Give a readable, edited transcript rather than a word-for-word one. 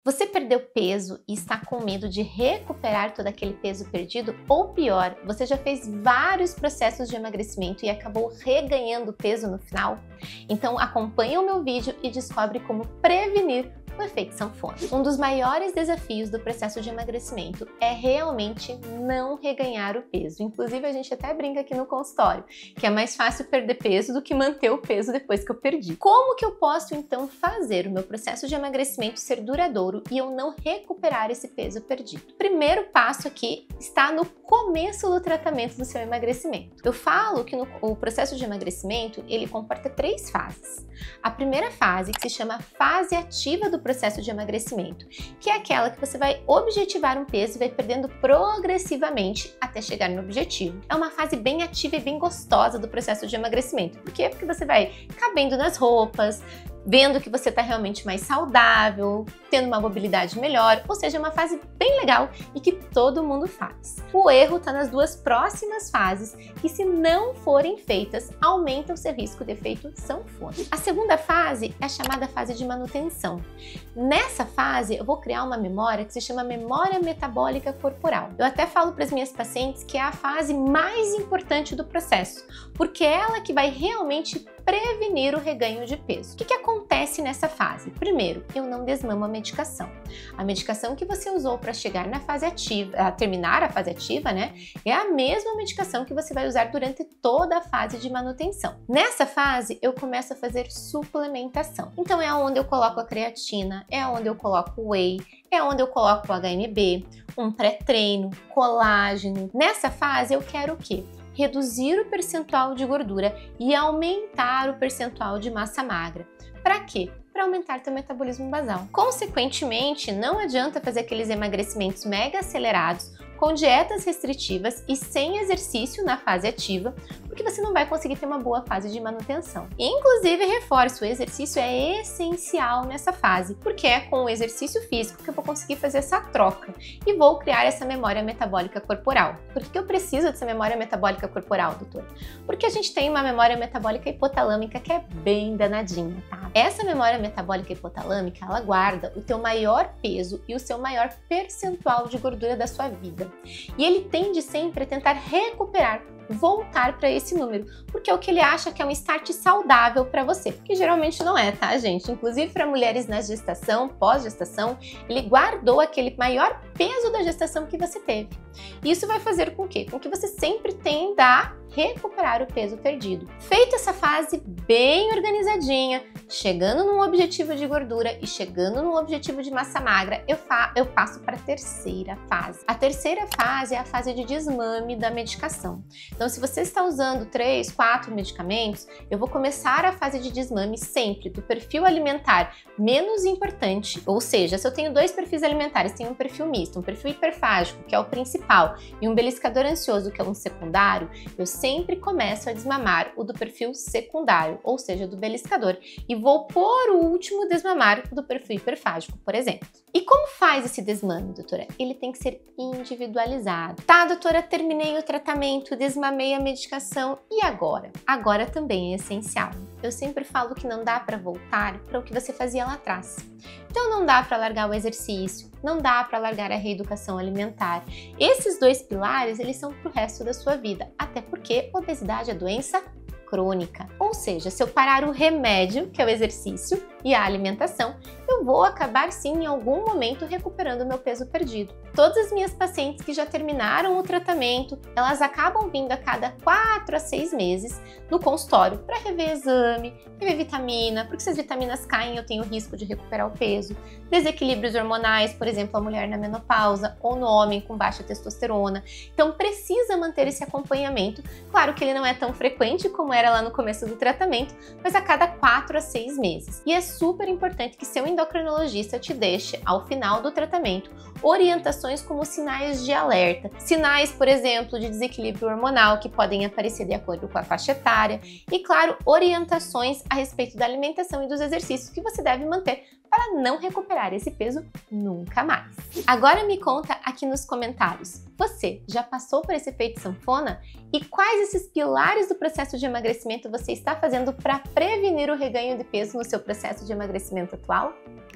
Você perdeu peso e está com medo de recuperar todo aquele peso perdido? Ou pior, você já fez vários processos de emagrecimento e acabou reganhando peso no final? Então acompanhe o meu vídeo e descobre como prevenir o efeito sanfona. Um dos maiores desafios do processo de emagrecimento é realmente não reganhar o peso. Inclusive a gente até brinca aqui no consultório, que é mais fácil perder peso do que manter o peso depois que eu perdi. Como que eu posso então fazer o meu processo de emagrecimento ser duradouro e eu não recuperar esse peso perdido? O primeiro passo aqui está no começo do tratamento do seu emagrecimento. Eu falo que o processo de emagrecimento ele comporta 3 fases. A primeira fase, que se chama fase ativa do processo de emagrecimento, que é aquela que você vai objetivar um peso e vai perdendo progressivamente até chegar no objetivo. É uma fase bem ativa e bem gostosa do processo de emagrecimento. Por quê? Porque você vai cabendo nas roupas, vendo que você está realmente mais saudável, tendo uma mobilidade melhor, ou seja, é uma fase bem legal e que todo mundo faz. O erro está nas 2 próximas fases, que se não forem feitas, aumenta o seu risco de efeito sanfona. A segunda fase é a chamada fase de manutenção. Nessa fase, eu vou criar uma memória que se chama memória metabólica corporal. Eu até falo para as minhas pacientes que é a fase mais importante do processo, porque é ela que vai realmente prevenir o reganho de peso. O que acontece nessa fase? Primeiro, eu não desmamo a medicação. A medicação que você usou para chegar na fase ativa, terminar a fase ativa, né? É a mesma medicação que você vai usar durante toda a fase de manutenção. Nessa fase, eu começo a fazer suplementação. Então é onde eu coloco a creatina, é onde eu coloco o whey, é onde eu coloco o HMB, um pré-treino, colágeno. Nessa fase, eu quero o quê? Reduzir o percentual de gordura e aumentar o percentual de massa magra. Para quê? Para aumentar teu metabolismo basal. Consequentemente, não adianta fazer aqueles emagrecimentos mega acelerados com dietas restritivas e sem exercício na fase ativa, porque você não vai conseguir ter uma boa fase de manutenção. Inclusive, reforço, o exercício é essencial nessa fase, porque é com o exercício físico que eu vou conseguir fazer essa troca e vou criar essa memória metabólica corporal. Por que eu preciso dessa memória metabólica corporal, doutor? Porque a gente tem uma memória metabólica hipotalâmica que é bem danadinha, tá? Essa memória metabólica hipotalâmica, ela guarda o teu maior peso e o seu maior percentual de gordura da sua vida. E ele tende sempre a tentar recuperar, voltar para esse número, porque é o que ele acha que é um start saudável para você, que geralmente não é, tá, gente? Inclusive para mulheres na gestação, pós-gestação, ele guardou aquele maior peso da gestação que você teve. Isso vai fazer com que você sempre tenda a recuperar o peso perdido. Feita essa fase bem organizadinha, chegando num objetivo de gordura e chegando num objetivo de massa magra, eu passo para a terceira fase. A terceira fase é a fase de desmame da medicação. Então, se você está usando 3, 4 medicamentos, eu vou começar a fase de desmame sempre do perfil alimentar menos importante, ou seja, se eu tenho 2 perfis alimentares, tenho um perfil misto, um perfil hiperfágico, que é o principal, e um beliscador ansioso, que é um secundário, eu sempre começo a desmamar o do perfil secundário, ou seja, do beliscador, e vou por último desmamar o do perfil hiperfágico, por exemplo. E como faz esse desmame, doutora? Ele tem que ser individualizado. Tá, doutora, terminei o tratamento, desmamei a medicação, e agora? Agora também é essencial. Eu sempre falo que não dá para voltar para o que você fazia lá atrás. Então não dá para largar o exercício, não dá para largar a reeducação alimentar. Esses 2 pilares, eles são para o resto da sua vida, até porque obesidade é doença crônica. Ou seja, se eu parar o remédio, que é o exercício, e a alimentação, eu vou acabar sim em algum momento recuperando o meu peso perdido. Todas as minhas pacientes que já terminaram o tratamento, elas acabam vindo a cada 4 a 6 meses no consultório para rever exame, rever vitamina, porque se as vitaminas caem eu tenho risco de recuperar o peso, desequilíbrios hormonais, por exemplo, a mulher na menopausa ou no homem com baixa testosterona. Então precisa manter esse acompanhamento. Claro que ele não é tão frequente como era lá no começo do tratamento, mas a cada 4 a 6 meses. E é super importante que seu endocrinologista te deixe, ao final do tratamento, orientações como sinais de alerta. Sinais, por exemplo, de desequilíbrio hormonal que podem aparecer de acordo com a faixa etária e, claro, orientações a respeito da alimentação e dos exercícios que você deve manter para não recuperar esse peso nunca mais. Agora me conta aqui nos comentários, você já passou por esse efeito sanfona? E quais esses pilares do processo de emagrecimento você está fazendo para prevenir o reganho de peso no seu processo de emagrecimento atual?